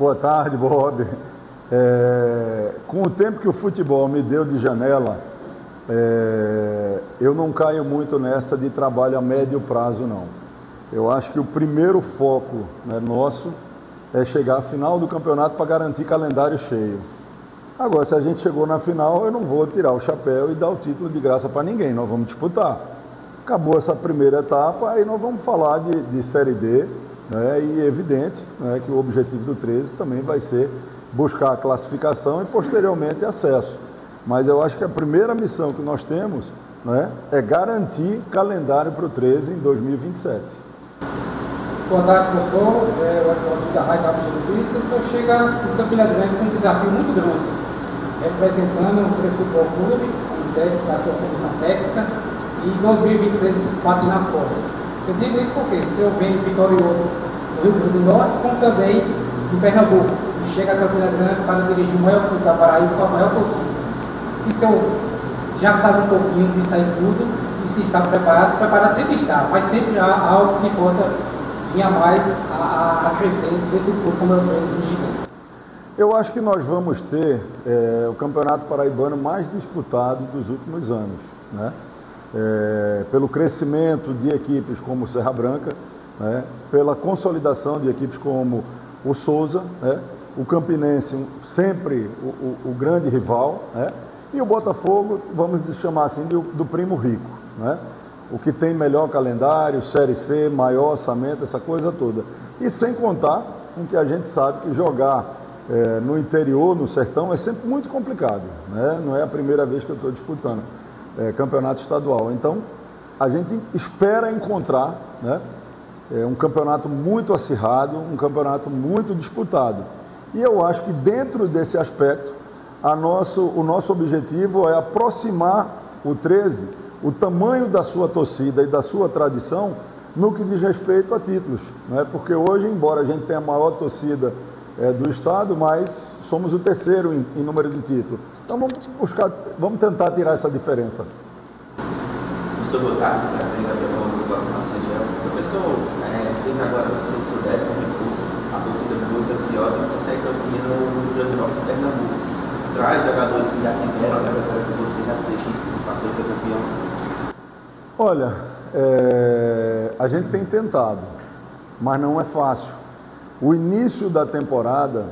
Boa tarde, Bob. Com o tempo que o futebol me deu de janela, eu não caio muito nessa de trabalho a médio prazo, não. Eu acho que o primeiro foco, né, nosso é chegar à final do campeonato para garantir calendário cheio. Agora, se a gente chegou na final, eu não vou tirar o chapéu e dar o título de graça para ninguém, nós vamos disputar. Acabou essa primeira etapa, aí nós vamos falar de Série D, né, e é evidente, né, que o objetivo do 13 também vai ser buscar a classificação e posteriormente acesso. Mas eu acho que a primeira missão que nós temos, né, é garantir calendário para o 13 em 2027. Boa tarde, professor. O advogado da Rádio Gaúcha Notícias. O senhor chega no Campina Grande com um desafio muito grande, representando o 13 Futebol Clube, como técnico da sua comissão técnica, e 2026 bate nas portas. Eu digo isso porque o senhor vem vitorioso no Rio Grande do Norte, como também em Pernambuco, e chega a Campina Grande para dirigir o maior clube da Paraíba com a maior torcida. E o senhor já sabe um pouquinho disso aí tudo, e se está preparado sempre está, mas sempre há algo que possa vir a mais a crescer dentro do clube como eu trouxe gigante. Eu acho que nós vamos ter o Campeonato Paraibano mais disputado dos últimos anos, né? Pelo crescimento de equipes como o Serra Branca, né? Pela consolidação de equipes como o Souza, né? O Campinense sempre o grande rival, né? E o Botafogo, vamos chamar assim, do primo rico, né? O que tem melhor calendário, Série C, maior orçamento, essa coisa toda. E sem contar com que a gente sabe que jogar no interior, no sertão, é sempre muito complicado, né? Não é a primeira vez que eu estou disputando campeonato estadual. Então, a gente espera encontrar, né, um campeonato muito acirrado, um campeonato muito disputado. E eu acho que dentro desse aspecto, o nosso objetivo é aproximar o 13, o tamanho da sua torcida e da sua tradição no que diz respeito a títulos, né? Porque hoje, embora a gente tenha a maior torcida do estado, mas somos o terceiro em número de títulos. Então vamos tentar tirar essa diferença. Professor, boa tarde, prazer em Gabriel do nossa região. Professor, fez agora o seu Sudeste com reforço, a torcida muito ansiosa para sair campeã no Rio Grande do Norte e Pernambuco. Traz jogadores que já tiveram a trajetória que você já sei que passou e foi campeão. Olha, a gente tem tentado, mas não é fácil. O início da temporada,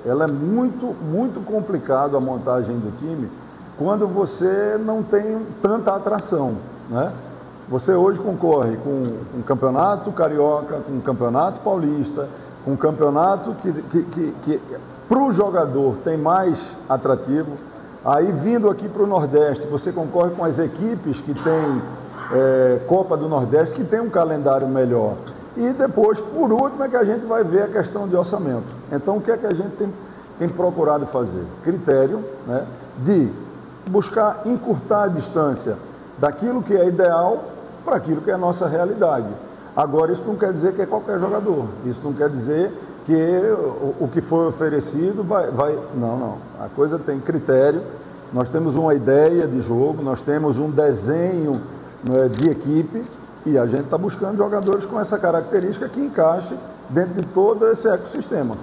ela é muito complicado a montagem do time quando você não tem tanta atração, né? Você hoje concorre com um campeonato carioca, com um campeonato paulista, com um campeonato que para o jogador tem mais atrativo. Aí vindo aqui para o Nordeste, você concorre com as equipes que tem Copa do Nordeste, que tem um calendário melhor. E depois, por último, é que a gente vai ver a questão de orçamento. Então, o que é que a gente tem procurado fazer? Critério, né, de buscar encurtar a distância daquilo que é ideal para aquilo que é a nossa realidade. Agora, isso não quer dizer que é qualquer jogador. Isso não quer dizer que o que foi oferecido vai... Não. A coisa tem critério. Nós temos uma ideia de jogo, nós temos um desenho, né, de equipe, e a gente está buscando jogadores com essa característica que encaixe dentro de todo esse ecossistema.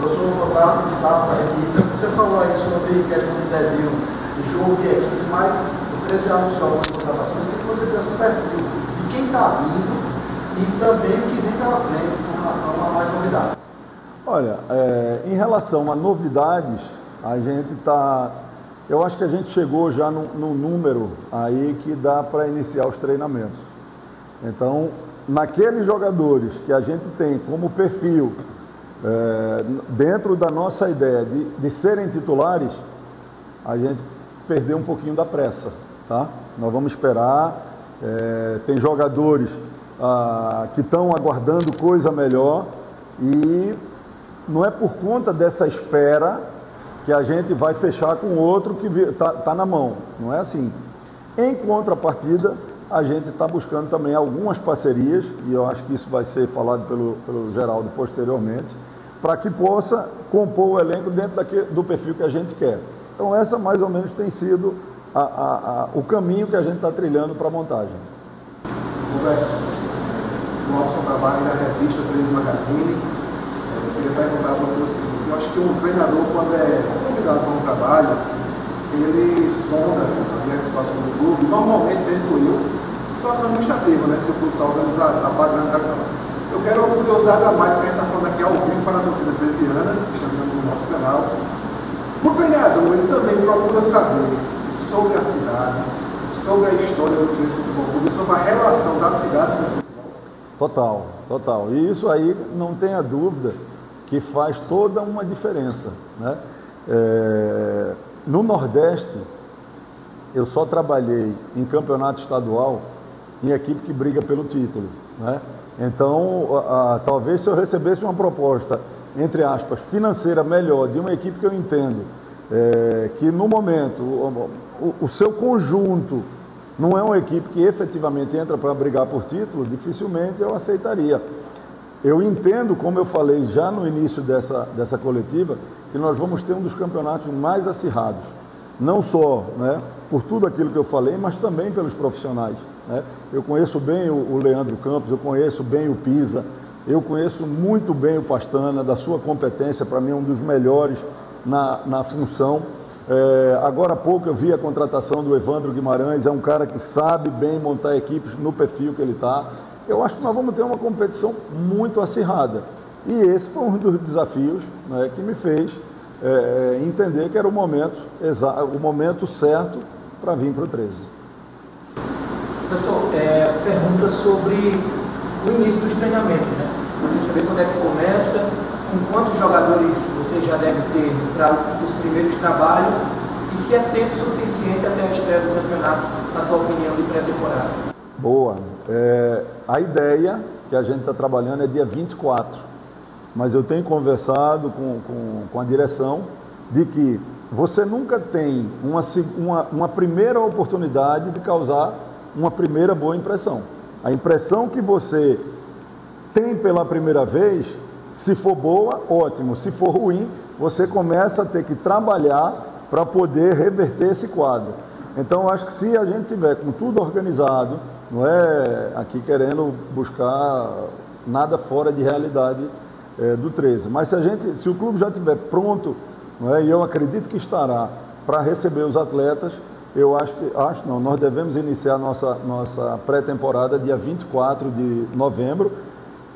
Professor, boa tarde, Gustavo, da equipe. Você falou aí sobre questão de desenho de jogo de equipe, mas o 13 já anunciou algumas contratações. O que você pensa no perfil de quem está vindo e também o que vem pela frente com relação a mais novidades? Olha, em relação a novidades, a gente está... Eu acho que a gente chegou já no número aí que dá para iniciar os treinamentos. Então, naqueles jogadores que a gente tem como perfil, dentro da nossa ideia de serem titulares, a gente perdeu um pouquinho da pressa, tá? Nós vamos esperar, tem jogadores que estão aguardando coisa melhor e não é por conta dessa espera que a gente vai fechar com outro que está na mão. Não é assim. Em contrapartida, a gente está buscando também algumas parcerias, e eu acho que isso vai ser falado pelo Geraldo posteriormente, para que possa compor o elenco dentro do perfil que a gente quer. Então, essa mais ou menos tem sido o caminho que a gente está trilhando para a montagem. Roberto, o Robson trabalha na revista 13 Magazine. você o seguinte: eu acho que o treinador, quando é convidado para um trabalho, ele sonda a situação do clube, normalmente, penso eu, situação administrativa, né? Se o clube está organizado, está pagando, está. Eu quero uma curiosidade a mais, porque a gente está falando aqui ao vivo para a torcida veneziana, que está vendo no nosso canal. O treinador, ele também procura saber sobre a cidade, sobre a história do 13 Futebol Clube, sobre a relação da cidade com o futebol. Total, total. E isso aí, não tenha dúvida, que faz toda uma diferença, né? No Nordeste, eu só trabalhei em campeonato estadual em equipe que briga pelo título, né? Então, talvez se eu recebesse uma proposta, entre aspas, financeira melhor, de uma equipe que eu entendo, que no momento, o seu conjunto não é uma equipe que efetivamente entra para brigar por título, dificilmente eu aceitaria. Eu entendo, como eu falei já no início dessa coletiva, que nós vamos ter um dos campeonatos mais acirrados. Não só, né, por tudo aquilo que eu falei, mas também pelos profissionais, né? Eu conheço bem o Leandro Campos, eu conheço bem o Pisa, eu conheço muito bem o Pastana, da sua competência, para mim é um dos melhores na função. Agora há pouco eu vi a contratação do Evandro Guimarães, é um cara que sabe bem montar equipes no perfil que ele está. Eu acho que nós vamos ter uma competição muito acirrada. E esse foi um dos desafios, né, que me fez entender que era o momento certo para vir para o 13. Pessoal, pergunta sobre o início dos treinamentos, né? Queria saber quando é que começa, com quantos jogadores você já deve ter para os primeiros trabalhos e se é tempo suficiente até a estreia do campeonato, na tua opinião, de pré-temporada. Boa. A ideia que a gente está trabalhando é dia 24, mas eu tenho conversado com a direção de que você nunca tem uma primeira oportunidade de causar uma primeira boa impressão. A impressão que você tem pela primeira vez, se for boa, ótimo. Se for ruim, você começa a ter que trabalhar para poder reverter esse quadro. Então, eu acho que se a gente tiver com tudo organizado, não é aqui querendo buscar nada fora de realidade do 13, mas se o clube já estiver pronto, não é, e eu acredito que estará para receber os atletas, nós devemos iniciar nossa pré-temporada dia 24 de novembro.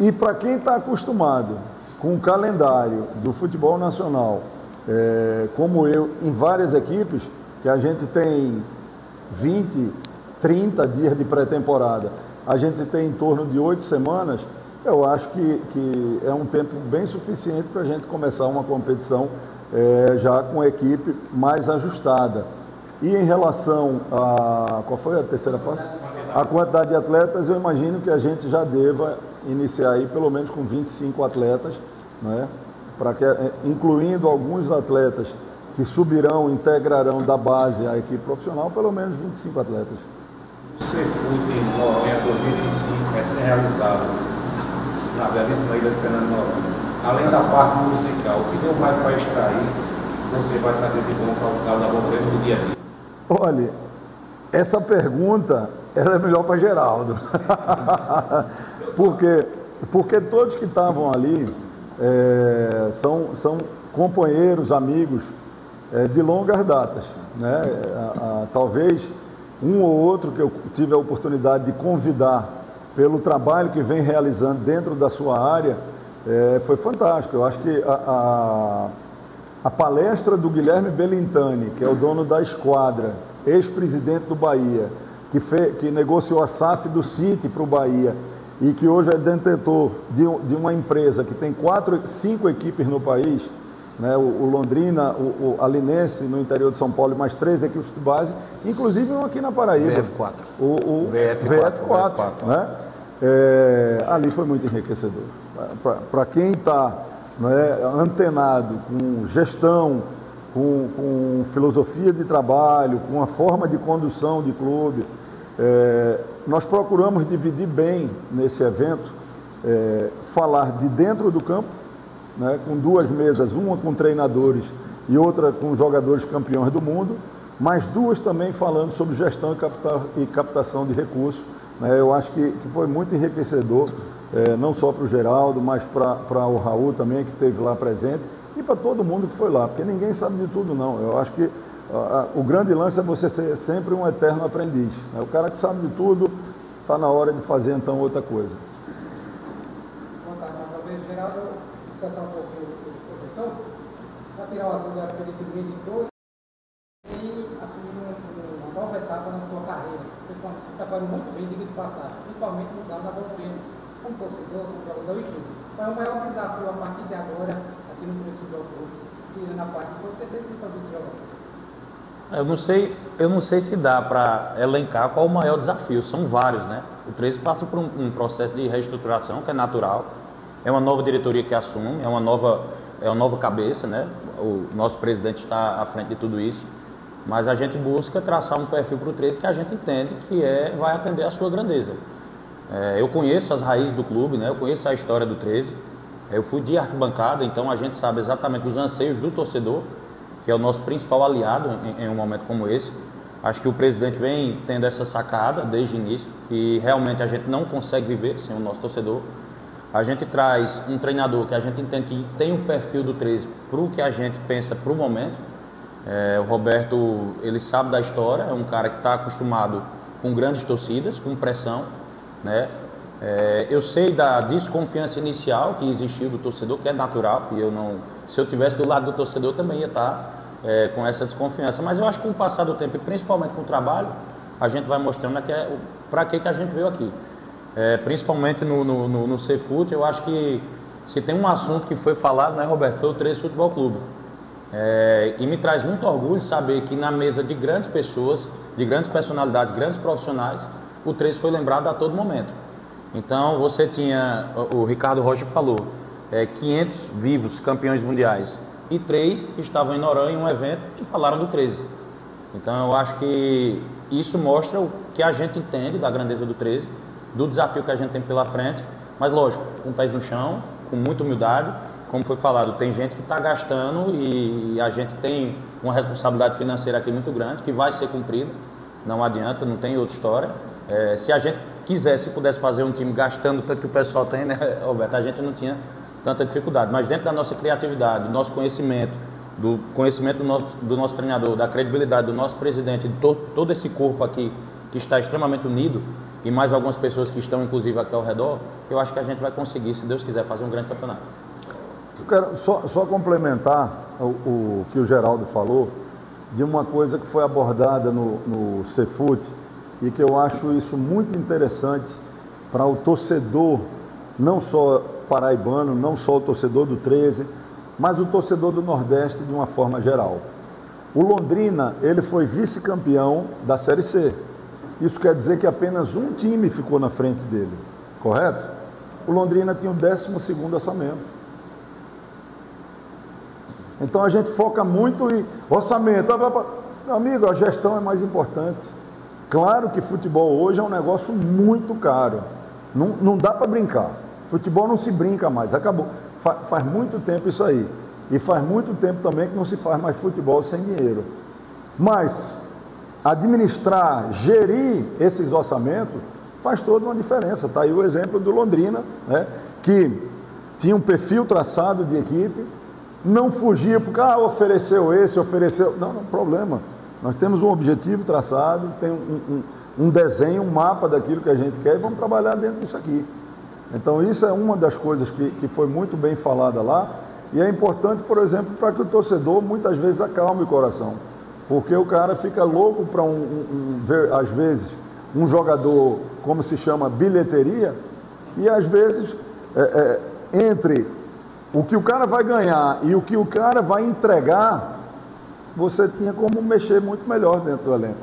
E para quem está acostumado com o calendário do futebol nacional, como eu, em várias equipes, que a gente tem 20, 30 dias de pré-temporada, a gente tem em torno de 8 semanas, eu acho que é um tempo bem suficiente para a gente começar uma competição já com a equipe mais ajustada. E em relação qual foi a terceira parte? A quantidade de atletas, eu imagino que a gente já deva iniciar aí pelo menos com 25 atletas, né? Incluindo alguns atletas que subirão, integrarão da base à equipe profissional, pelo menos 25 atletas. O Cefut em novembro de 2005 vai ser realizado na belíssima ilha de Fernando Noronha. Além da parte musical, o que deu mais para extrair, você vai trazer de bom para o Galo da Borborema no dia a dia? Olha, essa pergunta ela é melhor para Geraldo. porque todos que estavam ali são companheiros, amigos de longas datas, né? Talvez um ou outro que eu tive a oportunidade de convidar pelo trabalho que vem realizando dentro da sua área, foi fantástico. Eu acho que a palestra do Guilherme Belintani, que é o dono da Esquadra, ex-presidente do Bahia, que negociou a SAF do City para o Bahia e que hoje é detentor de uma empresa que tem 5 equipes no país, né? O Londrina, a Linense no interior de São Paulo, mais 3 equipes de base, inclusive um aqui na Paraíba. VF4. O VF4, né? Ali foi muito enriquecedor. Para quem está antenado com gestão, com filosofia de trabalho, com a forma de condução de clube, nós procuramos dividir bem nesse evento, falar de dentro do campo, né, com 2 mesas, uma com treinadores e outra com jogadores campeões do mundo, mas 2 também falando sobre gestão e captação de recursos. Eu acho que foi muito enriquecedor não só para o Geraldo, mas para o Raul também, que esteve lá presente, e para todo mundo que foi lá, porque ninguém sabe de tudo não. Eu acho que o grande lance é você ser sempre um eterno aprendiz, né? O cara que sabe de tudo, está na hora de fazer então outra coisa. Boa tarde, mais uma vez, Geraldo, descansar um pouquinho o professor, para tirar o ator da coletividade editor e assumir uma nova etapa na sua carreira, principalmente se preparou muito bem, diga de passagem, principalmente no lado da Volpino, como torcedor, como jogador, enfim. Qual é o maior desafio a partir de agora, aqui no Três Futebol Clube, tirando a parte de torcedor e também de jogador? Eu não sei se dá para elencar qual o maior desafio, são vários, né? O 13 passa por um processo de reestruturação que é natural, é uma nova diretoria que assume, é uma nova cabeça, né? O nosso presidente está à frente de tudo isso, mas a gente busca traçar um perfil para o 13 que a gente entende que vai atender à sua grandeza. Eu conheço as raízes do clube, né? Eu conheço a história do 13, eu fui de arquibancada, então a gente sabe exatamente dos anseios do torcedor, que é o nosso principal aliado em um momento como esse. Acho que o presidente vem tendo essa sacada desde o início e realmente a gente não consegue viver sem o nosso torcedor. A gente traz um treinador que a gente entende que tem o perfil do 13 para o que a gente pensa para o momento. O Roberto, ele sabe da história, é um cara que está acostumado com grandes torcidas, com pressão, né? Eu sei da desconfiança inicial que existiu do torcedor, que é natural, e se eu tivesse do lado do torcedor também ia estar com essa desconfiança, mas eu acho que com o passar do tempo e principalmente com o trabalho, a gente vai mostrando para que a gente veio aqui. Principalmente no Cefut, eu acho que se tem um assunto que foi falado, né, Roberto, foi o 13 Futebol Clube. E me traz muito orgulho saber que na mesa de grandes pessoas, de grandes personalidades, grandes profissionais, o 13 foi lembrado a todo momento. Então você tinha, o Ricardo Rocha falou, 500 vivos campeões mundiais e 3 estavam em Noronha em um evento e falaram do 13. Então eu acho que isso mostra o que a gente entende da grandeza do 13, do desafio que a gente tem pela frente, mas lógico, com pés no chão, com muita humildade, como foi falado, tem gente que está gastando e a gente tem uma responsabilidade financeira aqui muito grande, que vai ser cumprida, não adianta, não tem outra história. Se a gente quisesse, pudesse fazer um time gastando tanto que o pessoal tem, né, Roberto, a gente não tinha tanta dificuldade, mas dentro da nossa criatividade, do nosso conhecimento, do conhecimento do nosso treinador, da credibilidade do nosso presidente, de todo esse corpo aqui que está extremamente unido e mais algumas pessoas que estão inclusive aqui ao redor, eu acho que a gente vai conseguir, se Deus quiser, fazer um grande campeonato. Eu quero só complementar o que o Geraldo falou de uma coisa que foi abordada no Cefut e que eu acho isso muito interessante para o torcedor, não só paraibano, não só o torcedor do 13, mas o torcedor do Nordeste de uma forma geral. O Londrina, ele foi vice-campeão da Série C. Isso quer dizer que apenas um time ficou na frente dele, correto? O Londrina tinha o 12º orçamento. Então a gente foca muito em orçamento. Meu amigo, a gestão é mais importante. Claro que futebol hoje é um negócio muito caro. Não dá para brincar. Futebol não se brinca mais. Acabou. Faz muito tempo isso aí. E faz muito tempo também que não se faz mais futebol sem dinheiro. Mas administrar, gerir esses orçamentos faz toda uma diferença. Está aí o exemplo do Londrina, né, que tinha um perfil traçado de equipe, não fugia porque ofereceu esse, ofereceu... Não, problema. Nós temos um objetivo traçado, tem um desenho, um mapa daquilo que a gente quer e vamos trabalhar dentro disso aqui. Então isso é uma das coisas que foi muito bem falada lá e é importante, por exemplo, para que o torcedor muitas vezes acalme o coração. Porque o cara fica louco para ver, às vezes, um jogador, como se chama, bilheteria, e às vezes, entre o que o cara vai ganhar e o que o cara vai entregar, você tinha como mexer muito melhor dentro do elenco.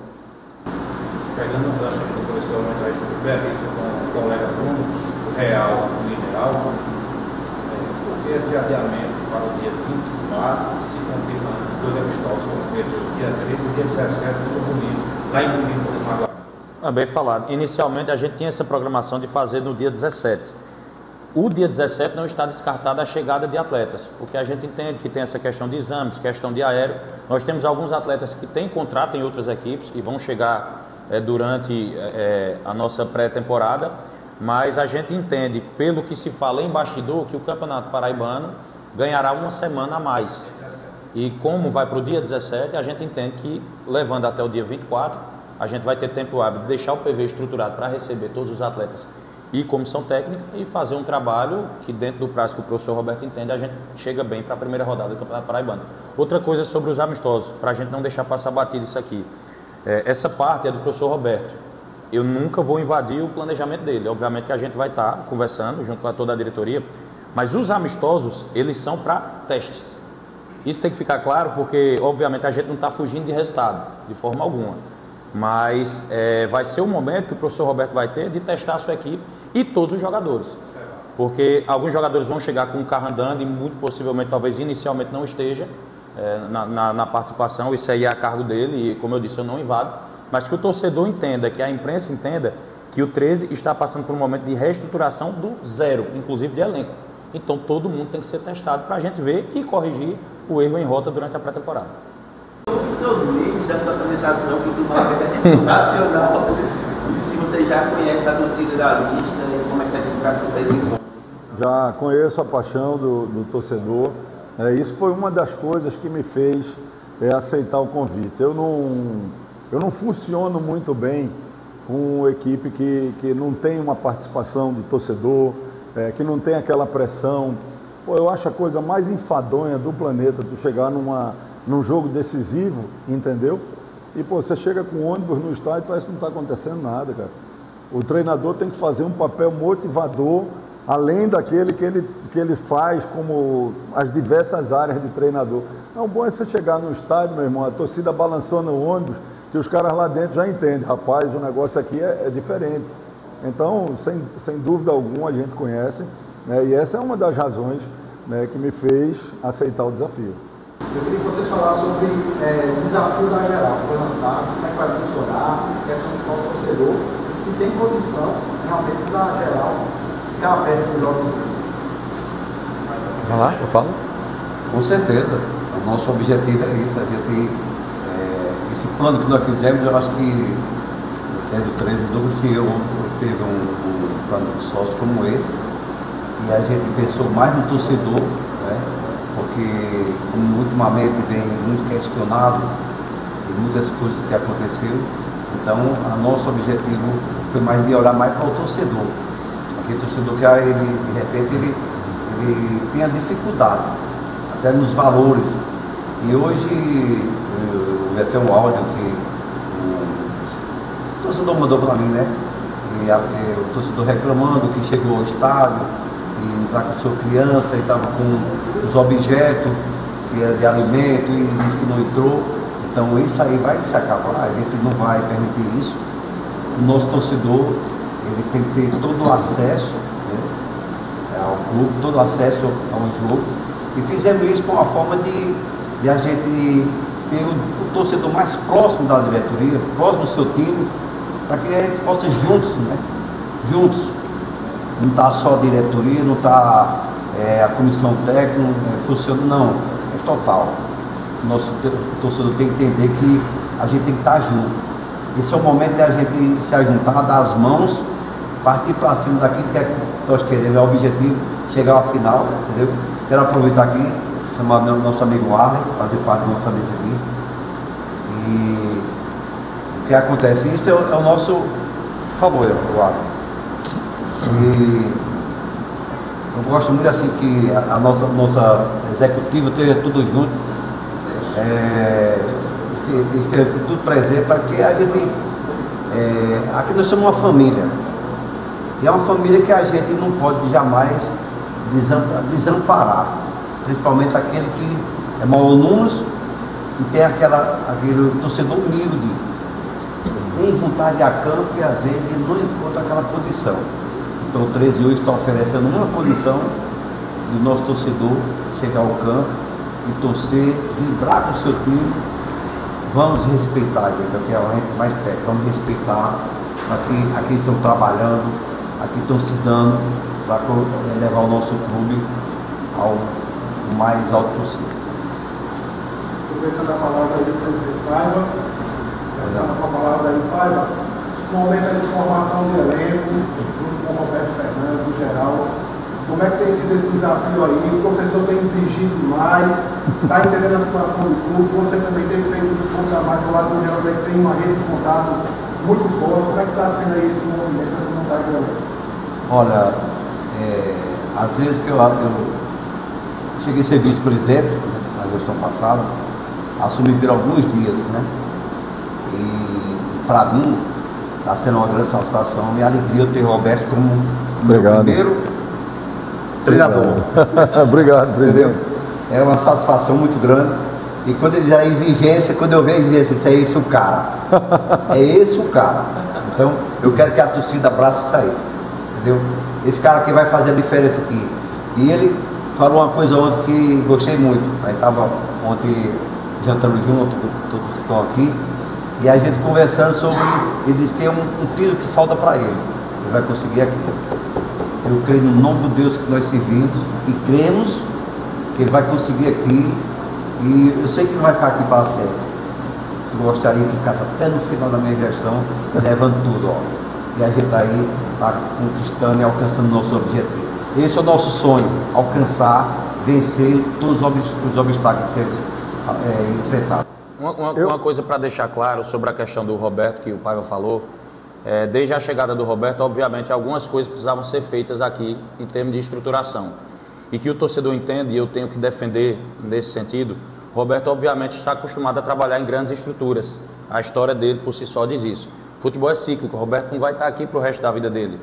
Pegando o gancho do professor Moisés, belíssimo com o colega Bruno, o Real, o Mineral, por que esse adiamento para o dia 24, se confirma dois amistosos concretos, dia 13 e dia 17, muito bonito, lá em Bonito, no Maguari? Bem falado. Inicialmente a gente tinha essa programação de fazer no dia 17. O dia 17 não está descartada a chegada de atletas, porque a gente entende que tem essa questão de exames, questão de aéreo. Nós temos alguns atletas que têm contrato em outras equipes e vão chegar durante a nossa pré-temporada, mas a gente entende, pelo que se fala em bastidor, que o Campeonato Paraibano ganhará uma semana a mais. E como vai para o dia 17, a gente entende que, levando até o dia 24, a gente vai ter tempo hábil de deixar o PV estruturado para receber todos os atletas e comissão técnica e fazer um trabalho que, dentro do prazo que o professor Roberto entende, a gente chega bem para a primeira rodada do Campeonato Paraibano. Outra coisa sobre os amistosos, para a gente não deixar passar batido isso aqui. Essa parte é do professor Roberto. Eu nunca vou invadir o planejamento dele. Obviamente que a gente vai estar conversando junto com toda a diretoria, mas os amistosos, eles são para testes. Isso tem que ficar claro porque, obviamente, a gente não está fugindo de resultado, de forma alguma. Mas vai ser o momento que o professor Roberto vai ter de testar a sua equipe e todos os jogadores. Porque alguns jogadores vão chegar com o carro andando e muito possivelmente, talvez inicialmente não esteja na participação. Isso aí é a cargo dele e, como eu disse, eu não invado. Mas que o torcedor entenda, que a imprensa entenda que o 13 está passando por um momento de reestruturação do zero, inclusive de elenco. Então todo mundo tem que ser testado para a gente ver e corrigir o erro em rota durante a pré-temporada. Os seus livros da sua apresentação, que tu é sensacional. E se você já conhece a torcida da lista, como é que está sendo o caso do 13? Já conheço a paixão do torcedor. Isso foi uma das coisas que me fez aceitar o convite. Eu não funciono muito bem com equipe que não tem uma participação do torcedor, que não tem aquela pressão. Pô, eu acho a coisa mais enfadonha do planeta tu chegar num jogo decisivo, entendeu? E pô, você chega com ônibus no estádio e parece que não está acontecendo nada, cara. O treinador tem que fazer um papel motivador, além daquele que ele faz como as diversas áreas de treinador. Não, o bom é você chegar no estádio, meu irmão, a torcida balançando o ônibus, que os caras lá dentro já entendem, rapaz, o negócio aqui é diferente. Então, sem dúvida alguma, a gente conhece, né, e essa é uma das razões, né, que me fez aceitar o desafio. Eu queria que vocês falassem sobre o desafio da geral, foi lançado, como é que vai funcionar, questão do sócio torcedor, e se tem condição realmente da geral ficar aberto para os jogos. Vai lá, eu falo. Com certeza, o nosso objetivo é isso, a gente, esse plano que nós fizemos, eu acho que do 13 do CEO teve um plano de sócio como esse, e a gente pensou mais no torcedor, né? Porque como ultimamente vem muito questionado e muitas coisas que aconteceram, então o nosso objetivo foi mais de olhar mais para o torcedor. Aquele torcedor que ele, de repente ele tem a dificuldade, até nos valores. E hoje eu vi até um áudio que o torcedor mandou para mim, né? O torcedor reclamando que chegou ao estádio e entrar com sua criança e estava com os objetos de alimento e disse que não entrou. Então isso aí vai se acabar, a gente não vai permitir isso. O nosso torcedor, ele tem que ter todo o acesso, né, ao clube, todo o acesso ao jogo. E fizemos isso com a forma de a gente ter o torcedor mais próximo da diretoria, próximo do seu time, para que a gente possa juntos, né? Juntos. Não está só a diretoria, não está a comissão técnica funcionando, não. É total. O nosso torcedor tem que entender que a gente tem que estar junto. Esse é o momento de a gente se ajuntar, dar as mãos, partir para cima daquilo que nós queremos, é o objetivo, chegar à final, entendeu? Quero aproveitar aqui, chamar nosso amigo Arley, fazer parte da nossa mesa aqui. E o que acontece? Isso é o nosso favor, o Arley. E eu gosto muito assim que a nossa executiva esteja tudo junto, esteja tudo presente, para que a gente, aqui nós somos uma família, e é uma família que a gente não pode jamais desamparar, principalmente aquele que é mau números e tem aquele torcedor humilde, tem vontade de ir a campo e às vezes não encontra aquela condição. Então o 13 hoje está oferecendo uma condição do nosso torcedor chegar ao campo e torcer, vibrar com o seu time. Vamos respeitar, gente, é o que a gente mais pede, vamos respeitar. Aqui estão trabalhando, aqui estão se dando para levar o nosso clube ao mais alto possível. Aproveitando a palavra aí do presidente Paiva, com a palavra aí, Paiva, momento de formação de elenco, junto com o Roberto Fernandes, em geral, como é que tem sido esse desafio aí? O professor tem exigido mais, está entendendo a situação do clube, você também tem feito um esforço a mais ao lado do Real, que tem uma rede de contato muito forte. Como é que está sendo aí esse movimento, essa vontade do elenco? Olha, às vezes que eu cheguei a ser vice-presidente, né, na gestão passada, assumi por alguns dias, né? E para mim está sendo uma grande satisfação, minha alegria eu ter Roberto como meu primeiro treinador. Obrigado, presidente. É uma satisfação muito grande. E quando ele diz a exigência, quando eu vejo exigência, isso é esse o cara. É esse o cara. Então, eu quero que a torcida abrace isso aí. Entendeu? Esse cara que vai fazer a diferença aqui. E ele falou uma coisa ontem que gostei muito. Aí estava ontem jantando junto, todos estão aqui. E a gente conversando sobre. Ele disse que tem um tiro que falta para ele. Ele vai conseguir aqui. Eu creio no nome do Deus que nós servimos e cremos que ele vai conseguir aqui. E eu sei que não vai ficar aqui para sempre. Eu gostaria que ficasse até no final da minha gestão, levando tudo, ó. E a gente aí está conquistando e alcançando o nosso objetivo. Esse é o nosso sonho, alcançar, vencer todos os obstáculos que temos enfrentados. Uma coisa para deixar claro sobre a questão do Roberto, que o Paiva falou, desde a chegada do Roberto, obviamente, algumas coisas precisavam ser feitas aqui em termos de estruturação. E que o torcedor entende, e eu tenho que defender nesse sentido, Roberto obviamente está acostumado a trabalhar em grandes estruturas. A história dele por si só diz isso. Futebol é cíclico, Roberto não vai estar aqui para o resto da vida dele.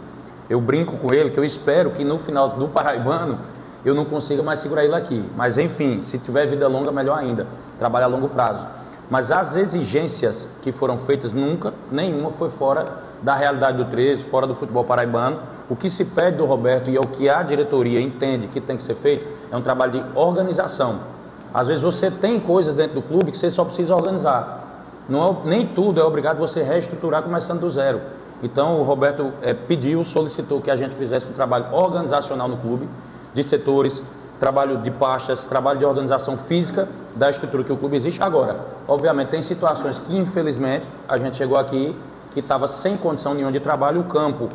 Eu brinco com ele que eu espero que no final do Paraibano eu não consiga mais segurar ele aqui. Mas enfim, se tiver vida longa, melhor ainda, trabalhar a longo prazo. Mas as exigências que foram feitas, nunca, nenhuma foi fora da realidade do 13, fora do futebol paraibano. O que se pede do Roberto e é o que a diretoria entende que tem que ser feito é um trabalho de organização. Às vezes você tem coisas dentro do clube que você só precisa organizar. Nem tudo é obrigado você reestruturar começando do zero. Então o Roberto solicitou que a gente fizesse um trabalho organizacional no clube, de setores, trabalho de pastas, trabalho de organização física da estrutura que o clube existe agora. Obviamente tem situações que infelizmente a gente chegou aqui que estava sem condição nenhuma de trabalho. O campo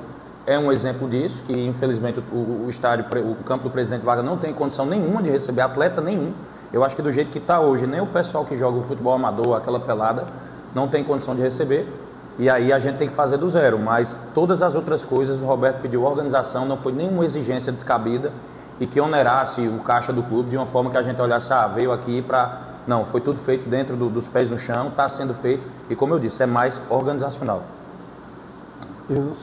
é um exemplo disso, que infelizmente o campo do Presidente Vargas não tem condição nenhuma de receber atleta nenhum. Eu acho que do jeito que está hoje, nem o pessoal que joga o futebol amador, aquela pelada, não tem condição de receber. E aí a gente tem que fazer do zero. Mas todas as outras coisas, o Roberto pediu organização, não foi nenhuma exigência descabida e que onerasse o caixa do clube de uma forma que a gente olhasse, veio aqui para... Não, foi tudo feito dentro dos pés no chão, está sendo feito e, como eu disse, é mais organizacional.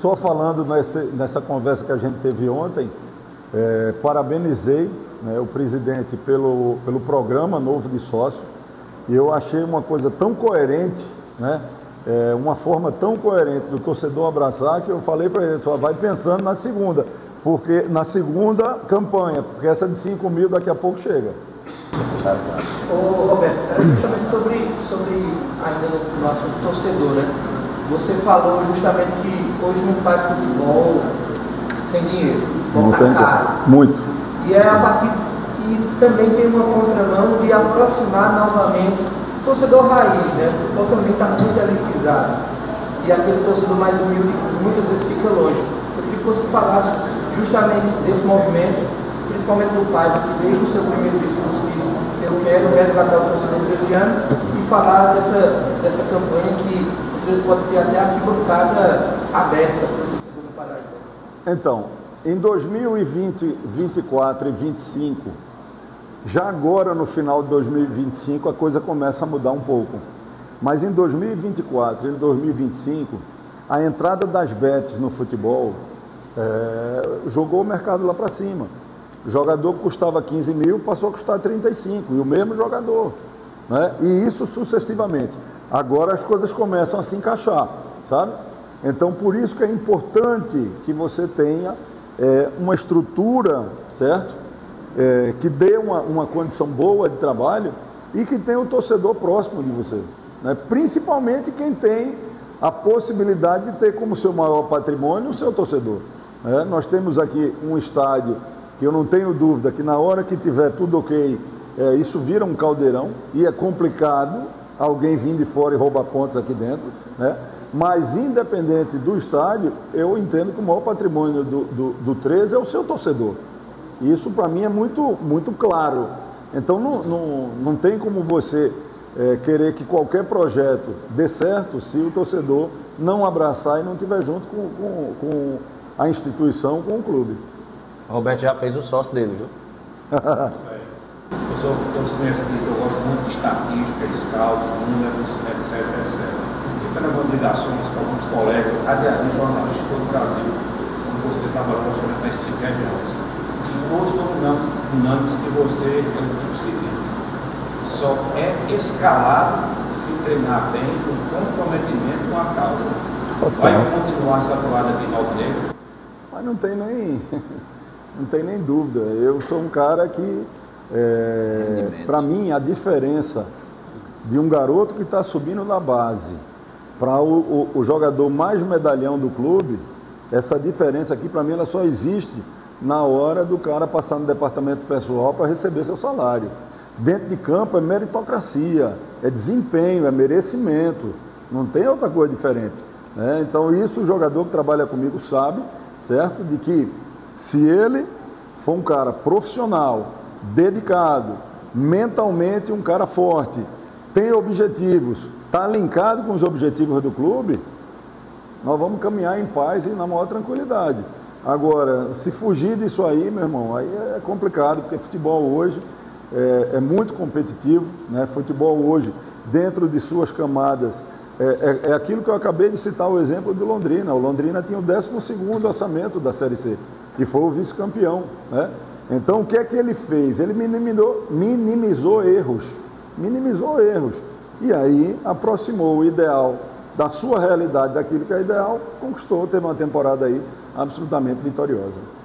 Só falando nessa conversa que a gente teve ontem, parabenizei, né, o presidente pelo programa novo de sócio, e eu achei uma coisa tão coerente, né, uma forma tão coerente do torcedor abraçar, que eu falei para ele, só vai pensando na segunda campanha, porque essa de 5 mil daqui a pouco chega. Ô Roberto, justamente sobre ainda no assunto torcedor, né? Você falou justamente que hoje não faz futebol sem dinheiro, não tem caro. Muito. E também tem uma contramão de aproximar novamente o torcedor raiz, né? O futebol também está muito elitizado. E aquele torcedor mais humilde muitas vezes fica longe. Eu queria que você falasse justamente desse movimento, principalmente do pai, que desde o seu primeiro discurso disse: eu quero resgatar o torcedor tresiano, e falar dessa campanha que o 13 pode ter até a arquibancada aberta para o torcedor do Paraíba. Então, em 2020, 2024 e 2025, já agora no final de 2025 a coisa começa a mudar um pouco. Mas em 2024 e 2025, a entrada das bets no futebol jogou o mercado lá para cima. O jogador que custava 15 mil passou a custar 35, e o mesmo jogador, né? E isso sucessivamente. Agora as coisas começam a se encaixar, sabe? Então, por isso que é importante que você tenha uma estrutura, certo? Que dê uma condição boa de trabalho e que tenha o torcedor próximo de você, né? Principalmente quem tem a possibilidade de ter como seu maior patrimônio o seu torcedor. Nós temos aqui um estádio que eu não tenho dúvida que na hora que tiver tudo ok, isso vira um caldeirão e é complicado alguém vir de fora e roubar pontos aqui dentro, né? Mas, independente do estádio, eu entendo que o maior patrimônio do 13 é o seu torcedor. E isso, para mim, é muito claro. Então, não tem como você querer que qualquer projeto dê certo se o torcedor não abraçar e não estiver junto com a instituição, com o clube. O Roberto já fez o sócio dele, viu? Eu sou conhece aqui que eu gosto muito de estatística, scout, números, etc. E pelas ligações com alguns colegas, radialistas, jornalistas de todo o Brasil, quando você trabalha com as 5 regiões. E todos são unânimes que você é o seguinte: só é escalado se treinar bem, com comprometimento com a causa. Vai continuar essa toada de Alto Negro? Mas não tem nem dúvida. Eu sou um cara que, para mim, a diferença de um garoto que está subindo na base para o jogador mais medalhão do clube, essa diferença aqui, para mim, ela só existe na hora do cara passar no departamento pessoal para receber seu salário. Dentro de campo é meritocracia, é desempenho, é merecimento, não tem outra coisa diferente, né? Então isso o jogador que trabalha comigo sabe, certo? De que se ele for um cara profissional, dedicado, mentalmente um cara forte, tem objetivos, está linkado com os objetivos do clube, nós vamos caminhar em paz e na maior tranquilidade. Agora, se fugir disso aí, meu irmão, aí é complicado, porque futebol hoje é muito competitivo, né? Futebol hoje, dentro de suas camadas, é aquilo que eu acabei de citar, o exemplo do Londrina. O Londrina tinha o 12º orçamento da Série C e foi o vice-campeão, né? Então, o que é que ele fez? Ele minimizou erros, e aí aproximou o ideal da sua realidade daquilo que é ideal, conquistou, teve uma temporada aí absolutamente vitoriosa.